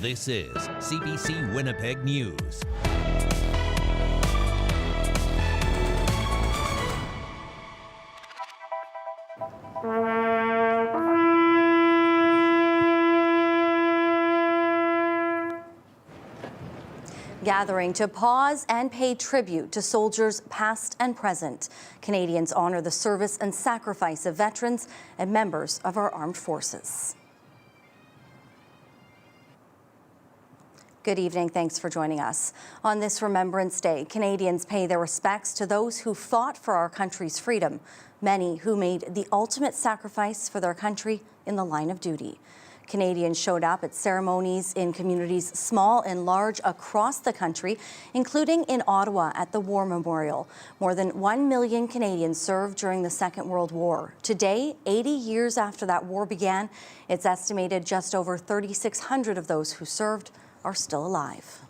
This is CBC Winnipeg News. Gathering to pause and pay tribute to soldiers past and present. Canadians honor the service and sacrifice of veterans and members of our armed forces. Good evening. Thanks for joining us. On this Remembrance Day, Canadians pay their respects to those who fought for our country's freedom, many who made the ultimate sacrifice for their country in the line of duty. Canadians showed up at ceremonies in communities small and large across the country, including in Ottawa at the War Memorial. More than 1 million Canadians served during the Second World War. Today, 80 years after that war began, it's estimated just over 3,600 of those who served are still alive.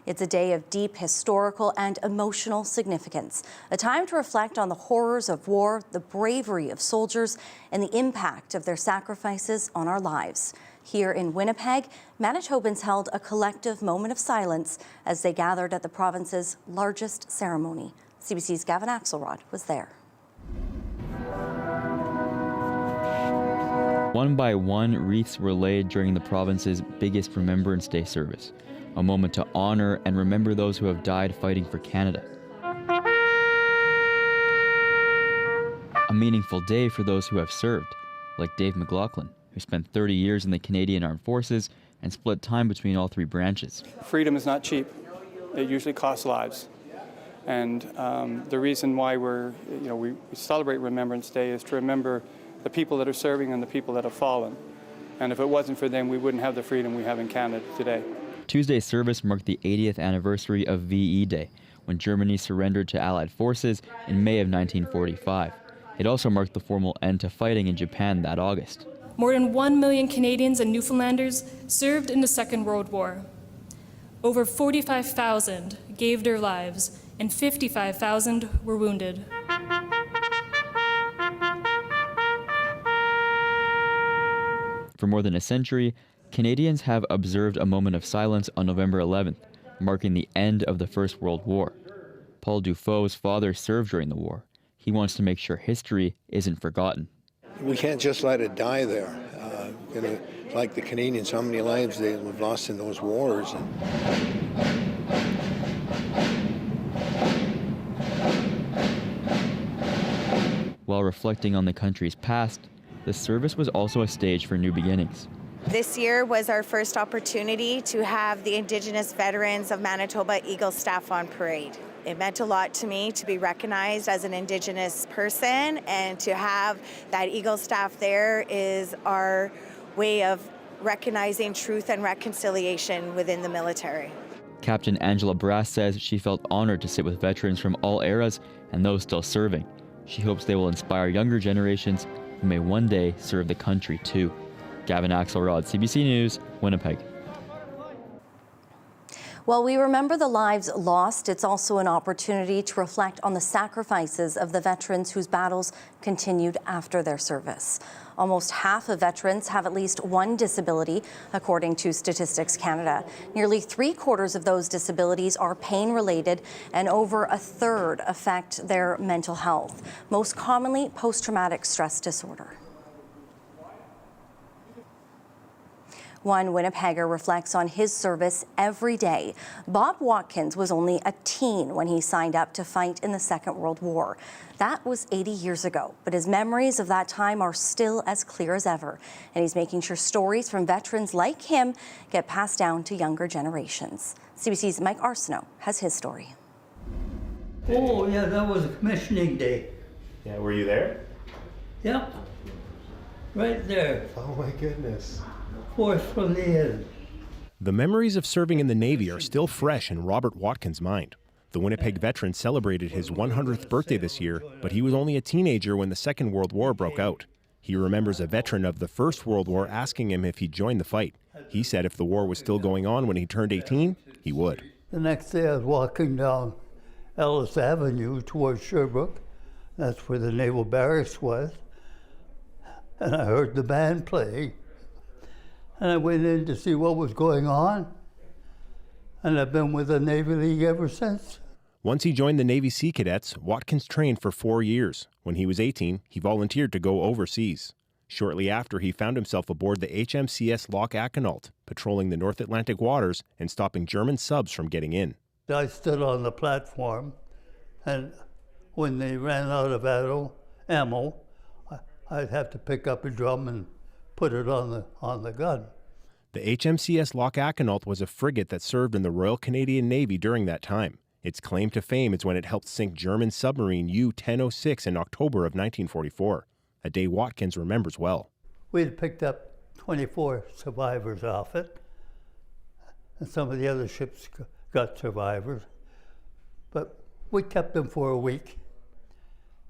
It's a day of deep historical and emotional significance, a time to reflect on the horrors of war, the bravery of soldiers, and the impact of their sacrifices on our lives. Here in Winnipeg, Manitobans held a collective moment of silence as they gathered at the province's largest ceremony. CBC's Gavin Axelrod was there. One by one, wreaths were laid during the province's biggest Remembrance Day service, a moment to honor and remember those who have died fighting for Canada. A meaningful day for those who have served, like Dave McLaughlin, who spent 30 years in the Canadian Armed Forces and split time between all three branches. Freedom is not cheap. It usually costs lives. And the reason why we celebrate Remembrance Day is to remember the people that are serving and the people that have fallen. And if it wasn't for them, we wouldn't have the freedom we have in Canada today. Tuesday's service marked the 80th anniversary of VE Day, when Germany surrendered to Allied forces in May of 1945. It also marked the formal end to fighting in Japan that August. More than 1 million Canadians and Newfoundlanders served in the Second World War. Over 45,000 gave their lives, and 55,000 were wounded. For more than a century, Canadians have observed a moment of silence on November 11th, marking the end of the First World War. Paul Dufault's father served during the war. He wants to make sure history isn't forgotten. We can't just let it die there. Like the Canadians, how many lives they've lost in those wars. While reflecting on the country's past, the service was also a stage for new beginnings. This year was our first opportunity to have the Indigenous veterans of Manitoba Eagle staff on parade. It meant a lot to me to be recognized as an Indigenous person, and to have that Eagle staff there is our way of recognizing truth and reconciliation within the military. Captain Angela Brass says she felt honored to sit with veterans from all eras and those still serving. She hopes they will inspire younger generations who may one day serve the country too. Gavin Axelrod, CBC News, Winnipeg. While we remember the lives lost, it's also an opportunity to reflect on the sacrifices of the veterans whose battles continued after their service. Almost half of veterans have at least one disability, according to Statistics Canada. Nearly 3/4 of those disabilities are pain-related, and over a third affect their mental health, most commonly post-traumatic stress disorder. One Winnipegger reflects on his service every day. Bob Watkins was only a teen when he signed up to fight in the Second World War. That was 80 years ago, but his memories of that time are still as clear as ever. And he's making sure stories from veterans like him get passed down to younger generations. CBC's Mike Arsenault has his story. Oh, yeah, that was a commissioning day. Yeah, were you there? Yep, right there. Oh my goodness. Fourth from the end. The memories of serving in the Navy are still fresh in Robert Watkins' mind. The Winnipeg veteran celebrated his 100th birthday this year, but he was only a teenager when the Second World War broke out. He remembers a veteran of the First World War asking him if he'd join the fight. He said if the war was still going on when he turned 18, he would. The next day I was walking down Ellis Avenue towards Sherbrooke. That's where the Naval Barracks was. And I heard the band play. and I went in to see what was going on, and I've been with the Navy League ever since. Once he joined the Navy Sea Cadets, Watkins trained for 4 years. When he was 18, he volunteered to go overseas. Shortly after, he found himself aboard the HMCS Loch Achenault, patrolling the North Atlantic waters and stopping German subs from getting in. I stood on the platform, and when they ran out of ammo, I'd have to pick up a drum and put it on the gun. The HMCS Loch Achenault was a frigate that served in the Royal Canadian Navy during that time. Its claim to fame is when it helped sink German submarine U-1006 in October of 1944, a day Watkins remembers well. We had picked up 24 survivors off it, and some of the other ships got survivors, but we kept them for a week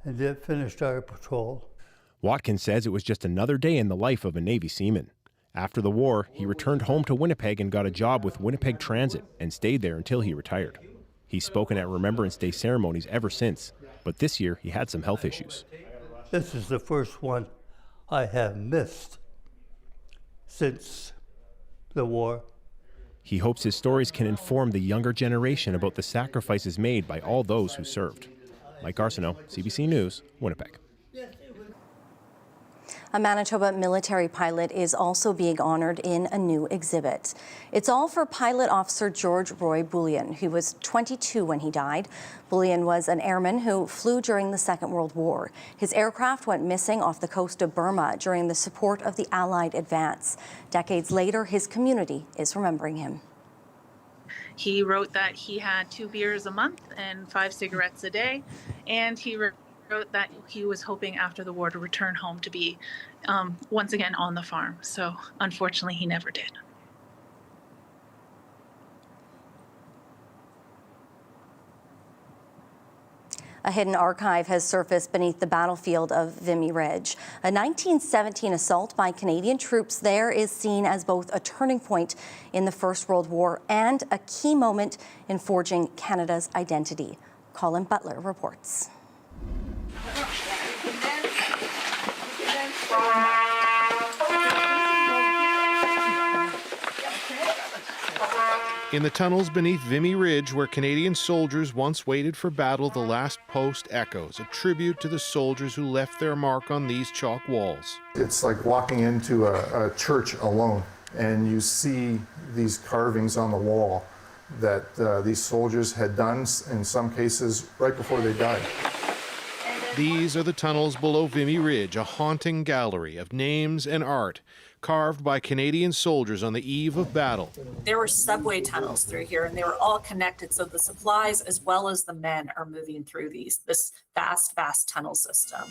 and then finished our patrol. Watkins says it was just another day in the life of a Navy seaman. After the war, he returned home to Winnipeg and got a job with Winnipeg Transit and stayed there until he retired. He's spoken at Remembrance Day ceremonies ever since, but this year he had some health issues. This is the first one I have missed since the war. He hopes his stories can inform the younger generation about the sacrifices made by all those who served. Mike Arsenault, CBC News, Winnipeg. A Manitoba military pilot is also being honored in a new exhibit. It's all for Pilot Officer George Roy Bullion, who was 22 when he died. Bullion was an airman who flew during the Second World War. His aircraft went missing off the coast of Burma during the support of the Allied advance. Decades later, his community is remembering him. He wrote that he had 2 beers a month and 5 cigarettes a day, and he wrote that he was hoping after the war to return home to be once again on the farm. So unfortunately, he never did. A hidden archive has surfaced beneath the battlefield of Vimy Ridge. A 1917 assault by Canadian troops there is seen as both a turning point in the First World War and a key moment in forging Canada's identity. Colin Butler reports. In the tunnels beneath Vimy Ridge, where Canadian soldiers once waited for battle, the last post echoes, a tribute to the soldiers who left their mark on these chalk walls. It's like walking into a church alone, and you see these carvings on the wall that these soldiers had done, in some cases, right before they died. These are the tunnels below Vimy Ridge, a haunting gallery of names and art carved by Canadian soldiers on the eve of battle. There were subway tunnels through here, and they were all connected, so the supplies as well as the men are moving through this vast tunnel system.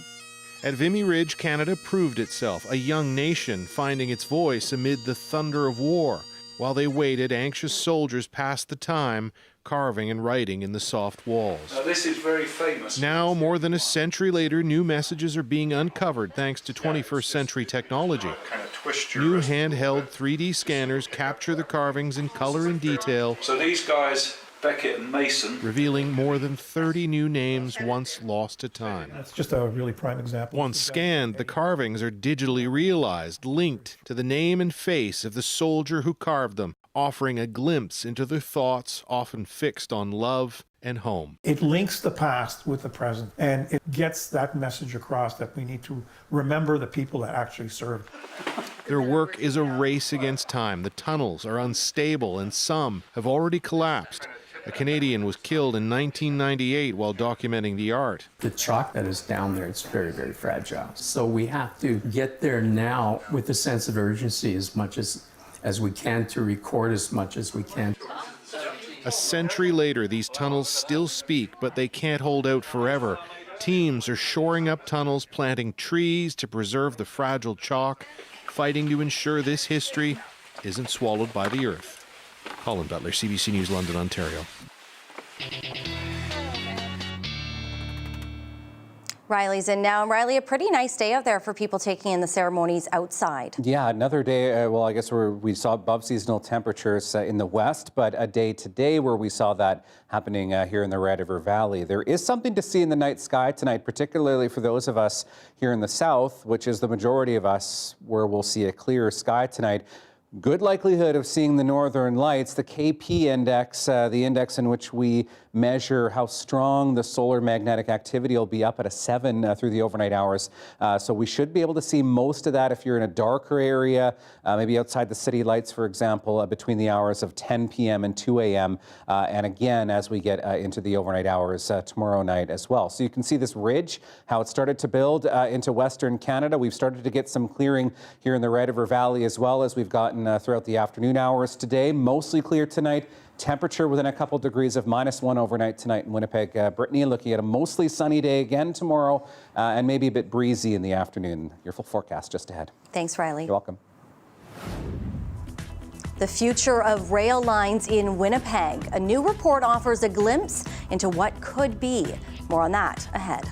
At Vimy Ridge, Canada proved itself, a young nation finding its voice amid the thunder of war. While they waited, anxious soldiers passed the time carving and writing in the soft walls. This is very famous. Now, more than a century later, new messages are being uncovered thanks to 21st century technology. New handheld 3D scanners capture the carvings in color and detail. So these guys, Beckett and Mason, revealing more than 30 new names once lost to time. That's just a really prime example. Once scanned, the carvings are digitally realized, linked to the name and face of the soldier who carved them, offering a glimpse into their thoughts, often fixed on love and home. It links the past with the present, and it gets that message across that we need to remember the people that actually served. Their work is a race against time. The tunnels are unstable, and some have already collapsed. A Canadian was killed in 1998 while documenting the art. The chalk that is down there, it's very, very fragile. So we have to get there now with a sense of urgency as much as we can, to record as much as we can. A century later, these tunnels still speak, but they can't hold out forever. Teams are shoring up tunnels, planting trees to preserve the fragile chalk, fighting to ensure this history isn't swallowed by the earth. Colin Butler, CBC News, London, Ontario. Riley's in now. Riley, a pretty nice day out there for people taking in the ceremonies outside. Yeah, another day, well, I guess we saw above seasonal temperatures in the west, but a day today where we saw that happening here in the Red River Valley. There is something to see in the night sky tonight, particularly for those of us here in the south, which is the majority of us, where we'll see a clear sky tonight. good likelihood of seeing the northern lights. The KP index, the index in which we measure how strong the solar magnetic activity will be, up at a 7 through the overnight hours. So we should be able to see most of that if you're in a darker area, maybe outside the city lights, for example, between the hours of 10 p.m. and 2 a.m. And again, as we get into the overnight hours tomorrow night as well. So you can see this ridge, how it started to build into Western Canada. We've started to get some clearing here in the Red River Valley as well, as we've gotten throughout the afternoon hours today. Mostly clear tonight. Temperature within a couple degrees of -1 overnight tonight in Winnipeg. Brittany, looking at a mostly sunny day again tomorrow and maybe a bit breezy in the afternoon. Your full forecast just ahead. Thanks, Riley. You're welcome. The future of rail lines in Winnipeg. A new report offers a glimpse into what could be. More on that ahead.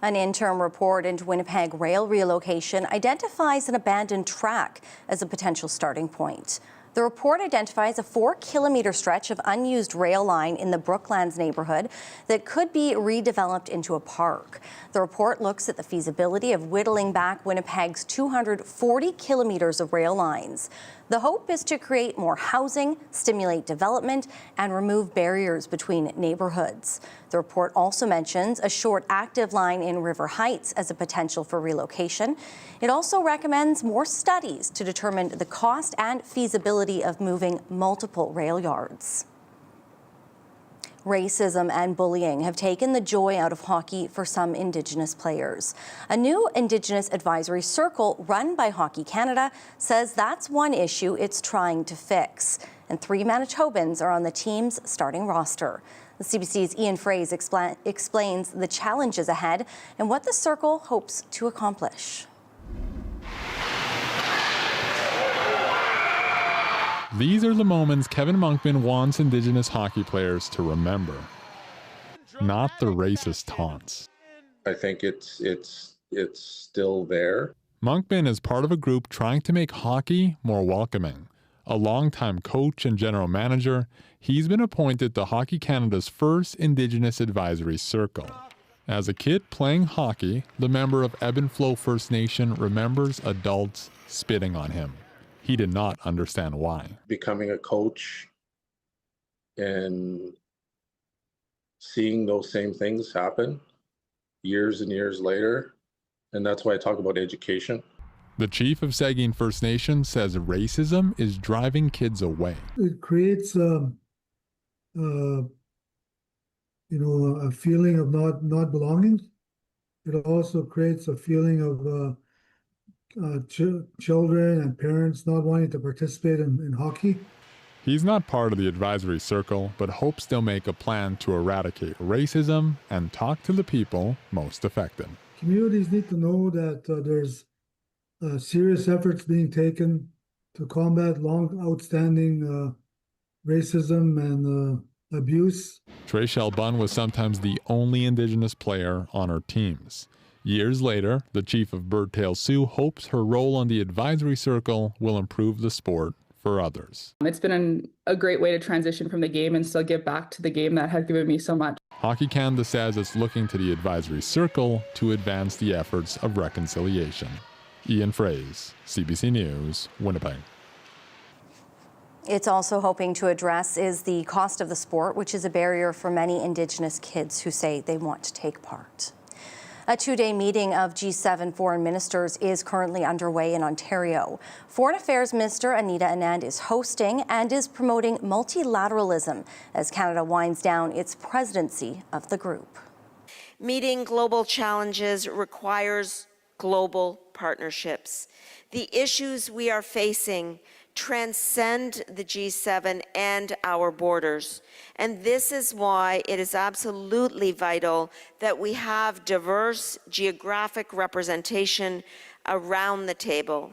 An interim report into Winnipeg rail relocation identifies an abandoned track as a potential starting point. The report identifies a 4-kilometer stretch of unused rail line in the Brooklands neighborhood that could be redeveloped into a park. The report looks at the feasibility of whittling back Winnipeg's 240 kilometers of rail lines. The hope is to create more housing, stimulate development, and remove barriers between neighborhoods. The report also mentions a short active line in River Heights as a potential for relocation. It also recommends more studies to determine the cost and feasibility of moving multiple rail yards. Racism and bullying have taken the joy out of hockey for some Indigenous players. A new Indigenous advisory circle run by Hockey Canada says that's one issue it's trying to fix. And 3 Manitobans are on the team's starting roster. The CBC's Ian Fraze explains the challenges ahead and what the circle hopes to accomplish. These are the moments Kevin Monkman wants Indigenous hockey players to remember, not the racist taunts. I think it's still there. Monkman is part of a group trying to make hockey more welcoming. A longtime coach and general manager, he's been appointed to Hockey Canada's first Indigenous advisory circle. As a kid playing hockey, the member of Ebb and Flow First Nation remembers adults spitting on him. He did not understand why. Becoming a coach and seeing those same things happen years and years later, and that's why I talk about education. The chief of Seguin First Nation says racism is driving kids away. It creates a feeling of not belonging. It also creates a feeling of children and parents not wanting to participate in hockey. He's not part of the advisory circle, but hopes they'll make a plan to eradicate racism and talk to the people most affected. Communities need to know that there's serious efforts being taken to combat long outstanding racism and abuse. Traychelle Bunn was sometimes the only Indigenous player on her teams. Years later, the chief of Birdtail Sioux hopes her role on the advisory circle will improve the sport for others. It's been a great way to transition from the game and still give back to the game that had given me so much. Hockey Canada says it's looking to the advisory circle to advance the efforts of reconciliation. Ian Fraze, CBC News, Winnipeg. It's also hoping to address is the cost of the sport, which is a barrier for many Indigenous kids who say they want to take part. A 2-day meeting of G7 foreign ministers is currently underway in Ontario. Foreign Affairs Minister Anita Anand is hosting and is promoting multilateralism as Canada winds down its presidency of the group. Meeting global challenges requires global partnerships. The issues we are facing transcend the G7 and our borders. And this is why it is absolutely vital that we have diverse geographic representation around the table.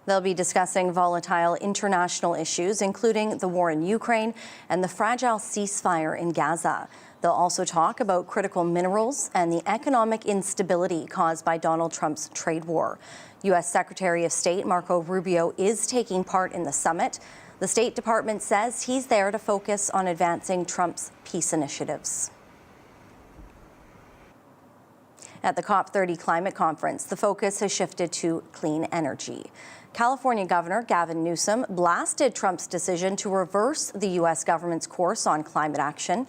They'll be discussing volatile international issues, including the war in Ukraine and the fragile ceasefire in Gaza. They'll also talk about critical minerals and the economic instability caused by Donald Trump's trade war. U.S. Secretary of State Marco Rubio is taking part in the summit. The State Department says he's there to focus on advancing Trump's peace initiatives. At the COP30 climate conference, the focus has shifted to clean energy. California Governor Gavin Newsom blasted Trump's decision to reverse the U.S. government's course on climate action.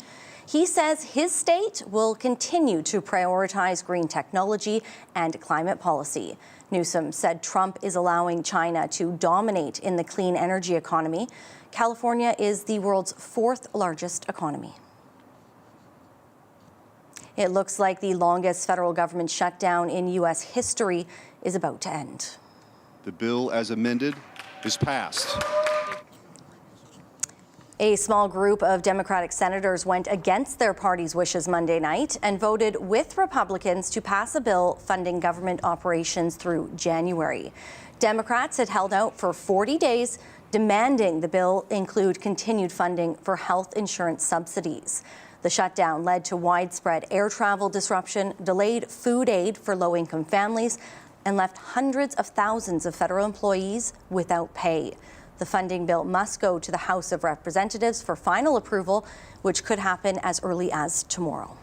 He says his state will continue to prioritize green technology and climate policy. Newsom said Trump is allowing China to dominate in the clean energy economy. California is the world's 4th largest economy. It looks like the longest federal government shutdown in U.S. history is about to end. The bill as amended is passed. A small group of Democratic senators went against their party's wishes Monday night and voted with Republicans to pass a bill funding government operations through January. Democrats had held out for 40 days, demanding the bill include continued funding for health insurance subsidies. The shutdown led to widespread air travel disruption, delayed food aid for low-income families, and left hundreds of thousands of federal employees without pay. The funding bill must go to the House of Representatives for final approval, which could happen as early as tomorrow.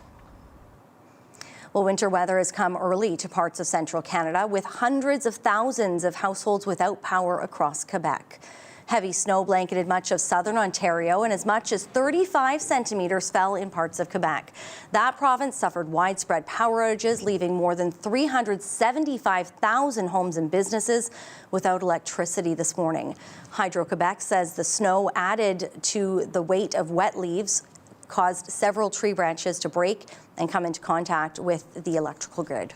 Well, winter weather has come early to parts of central Canada, with hundreds of thousands of households without power across Quebec. Heavy snow blanketed much of southern Ontario, and as much as 35 centimeters fell in parts of Quebec. That province suffered widespread power outages, leaving more than 375,000 homes and businesses without electricity this morning. Hydro-Quebec says the snow added to the weight of wet leaves caused several tree branches to break and come into contact with the electrical grid.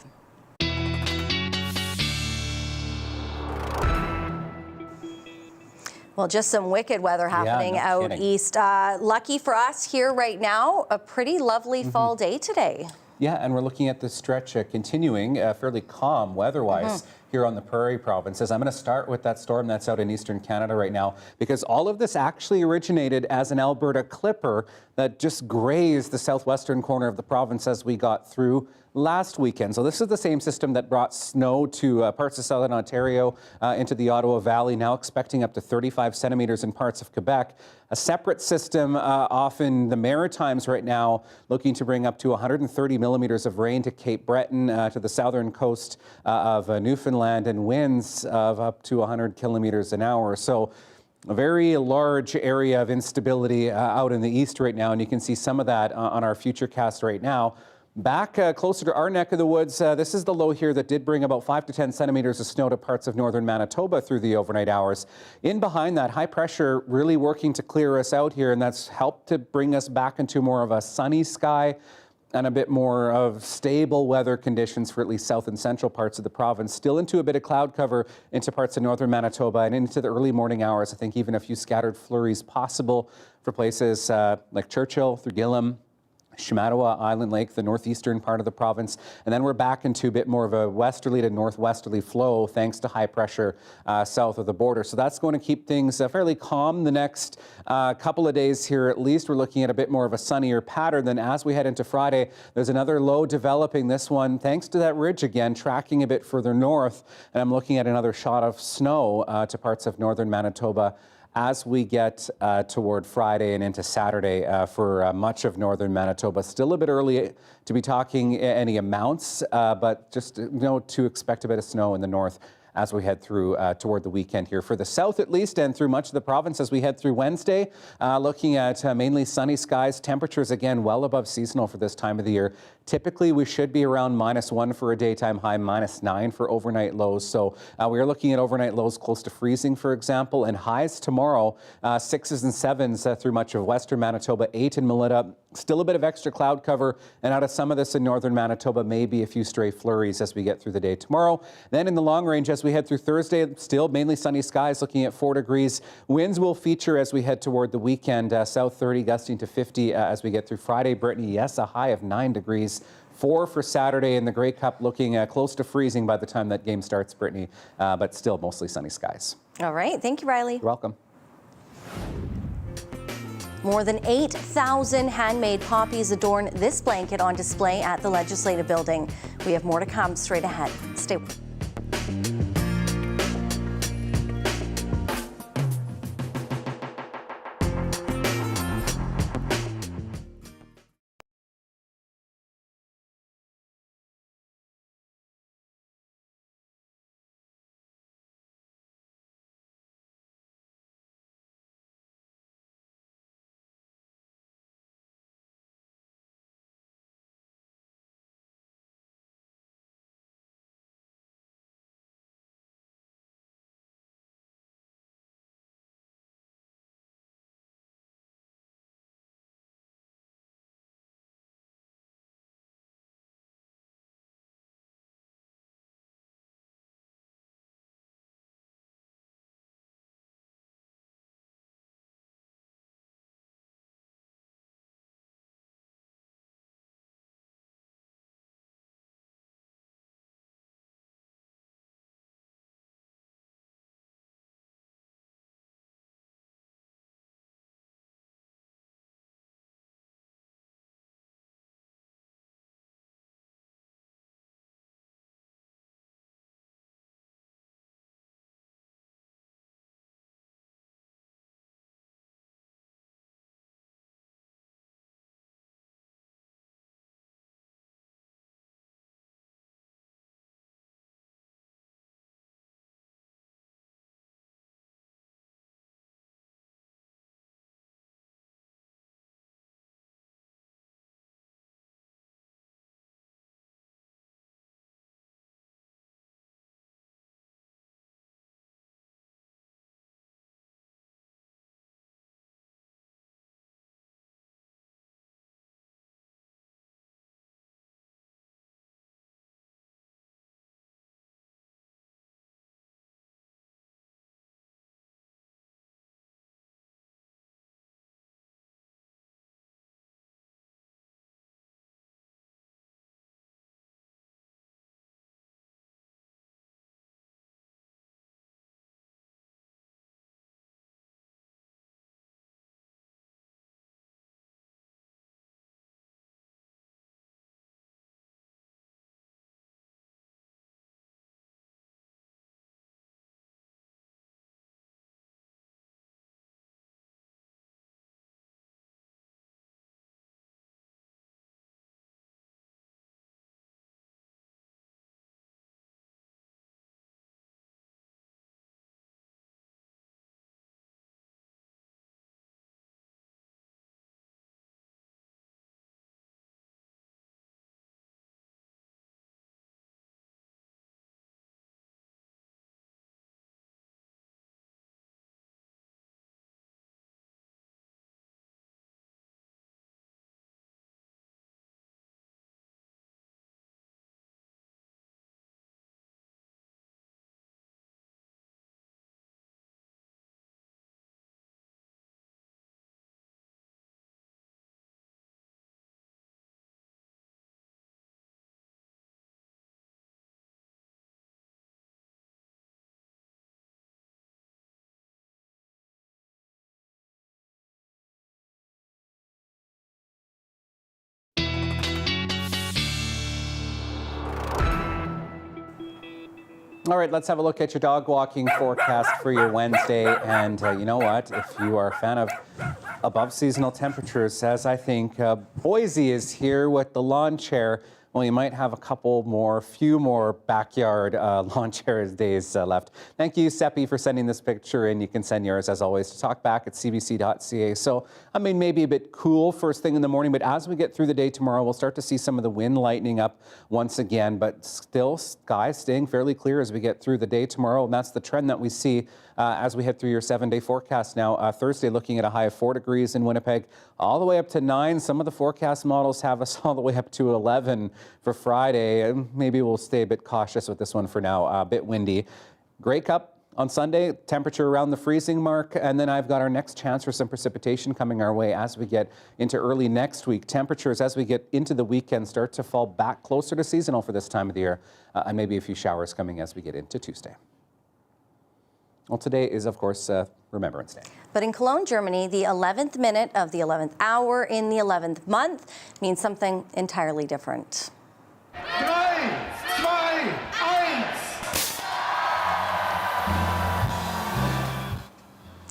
Well, just some wicked weather happening out east. Lucky for us here right now, a pretty lovely fall day today. Yeah, and we're looking at this stretch continuing fairly calm weather-wise here on the Prairie provinces. I'm going to start with that storm that's out in eastern Canada right now, because all of this actually originated as an Alberta clipper that just grazed the southwestern corner of the province as we got through last weekend. So this is the same system that brought snow to parts of southern Ontario into the Ottawa Valley, now expecting up to 35 centimeters in parts of Quebec. A separate system off in the Maritimes right now, looking to bring up to 130 millimeters of rain to Cape Breton, to the southern coast of Newfoundland, and winds of up to 100 kilometers an hour. So a very large area of instability out in the east right now, and you can see some of that on our Futurecast right now. Back closer to our neck of the woods, this is the low here that did bring about 5 to 10 centimeters of snow to parts of northern Manitoba through the overnight hours. In behind that, high pressure really working to clear us out here, and that's helped to bring us back into more of a sunny sky and a bit more of stable weather conditions for at least south and central parts of the province. Still into a bit of cloud cover into parts of northern Manitoba and into the early morning hours. I think even a few scattered flurries possible for places like Churchill, through Gillam, Shamattawa, Island Lake, the northeastern part of the province. And then we're back into a bit more of a westerly to northwesterly flow thanks to high pressure south of the border. So that's going to keep things fairly calm the next couple of days here at least. We're looking at a bit more of a sunnier pattern. Then as we head into Friday, there's another low developing. This one, thanks to that ridge again, tracking a bit further north. And I'm looking at another shot of snow to parts of northern Manitoba as we get toward Friday and into Saturday for much of northern Manitoba. Still a bit early to be talking any amounts, but just to expect a bit of snow in the north as we head through toward the weekend here. For the south at least, and through much of the province as we head through Wednesday, looking at mainly sunny skies. Temperatures again well above seasonal for this time of the year. Typically we should be around -1 for a daytime high, -9 for overnight lows. So we are looking at overnight lows close to freezing, for example, and highs tomorrow, 6s and 7s through much of western Manitoba, 8 in Melita. Still a bit of extra cloud cover, and out of some of this in northern Manitoba, maybe a few stray flurries as we get through the day tomorrow. Then in the long range, as we head through Thursday, still mainly sunny skies, looking at 4 degrees. Winds will feature as we head toward the weekend, south 30 gusting to 50 as we get through Friday. Brittany, yes, a high of 9 degrees. 4 for Saturday in the Grey Cup, looking close to freezing by the time that game starts, Brittany, but still mostly sunny skies. All right. Thank you, Riley. You're welcome. More than 8,000 handmade poppies adorn this blanket on display at the Legislative Building. We have more to come straight ahead. Stay with us. All right, let's have a look at your dog walking forecast for your Wednesday. And you know what? If you are a fan of above seasonal temperatures, as I think Boise is here with the lawn chair, well, you might have a few more backyard lawn chair days left. Thank you, Seppi, for sending this picture in. You can send yours, as always, to talkback at cbc.ca. So, I mean, maybe a bit cool first thing in the morning, but as we get through the day tomorrow, we'll start to see some of the wind lightening up once again, but still skies staying fairly clear as we get through the day tomorrow. And that's the trend that we see as we head through your 7-day forecast now. Thursday, looking at a high of 4 degrees in Winnipeg, all the way up to 9. Some of the forecast models have us all the way up to 11 for Friday. And maybe we'll stay a bit cautious with this one for now. A bit windy. Grey Cup on Sunday, temperature around the freezing mark. And then I've got our next chance for some precipitation coming our way as we get into early next week. Temperatures as we get into the weekend start to fall back closer to seasonal for this time of the year. And maybe a few showers coming as we get into Tuesday. Well, today is, of course, Remembrance Day. But in Cologne, Germany, the 11th minute of the 11th hour in the 11th month means something entirely different. 3, 2, 1.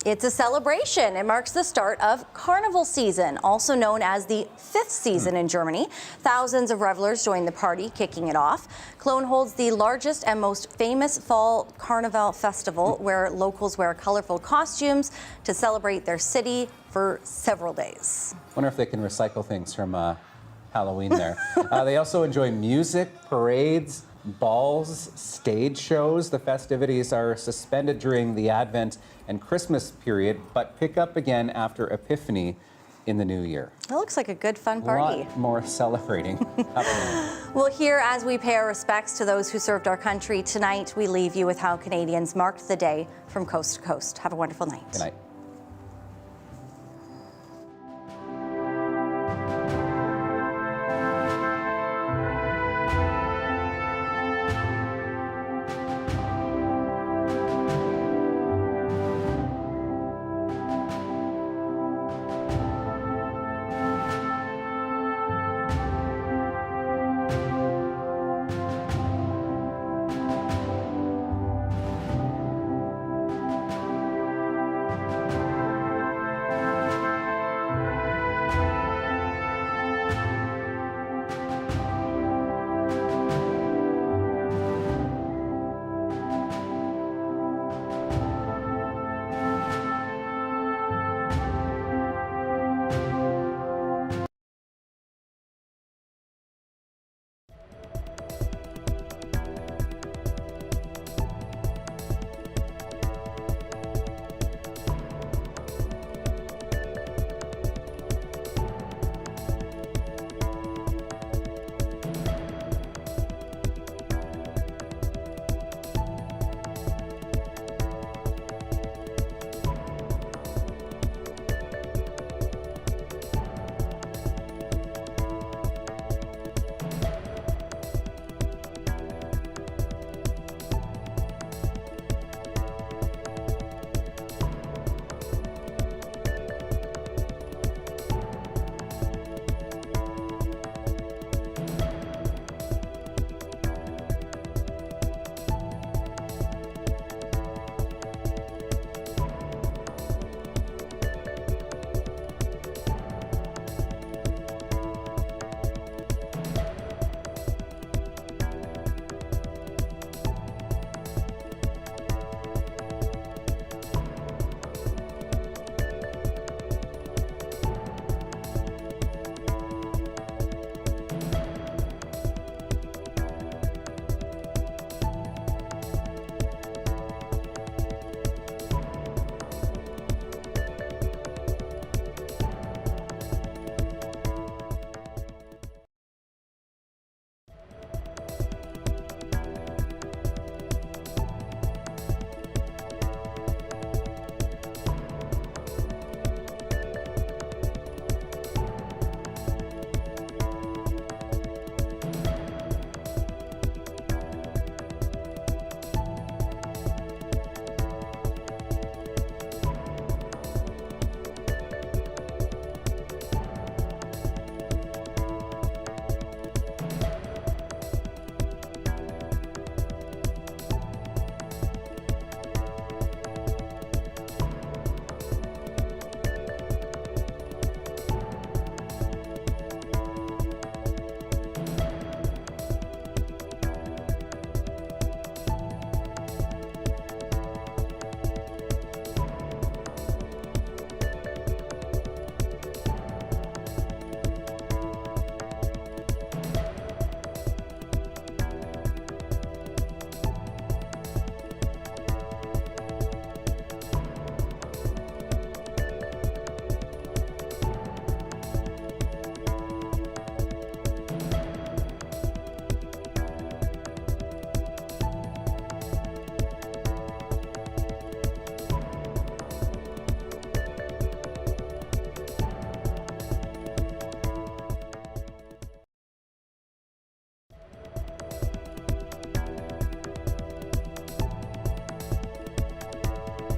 It's a celebration. It marks the start of carnival season, also known as the 5th season in Germany. Thousands of revelers join the party, kicking it off. Cologne holds the largest and most famous fall carnival festival, where locals wear colorful costumes to celebrate their city for several days. Wonder if they can recycle things from Halloween there. They also enjoy music, parades, balls, stage shows. The festivities are suspended during the Advent and Christmas period, but pick up again after Epiphany in the new year. That looks like a good, fun party. A lot more celebrating happening. Well, here, as we pay our respects to those who served our country tonight, we leave you with how Canadians marked the day from coast to coast. Have a wonderful night. Good night.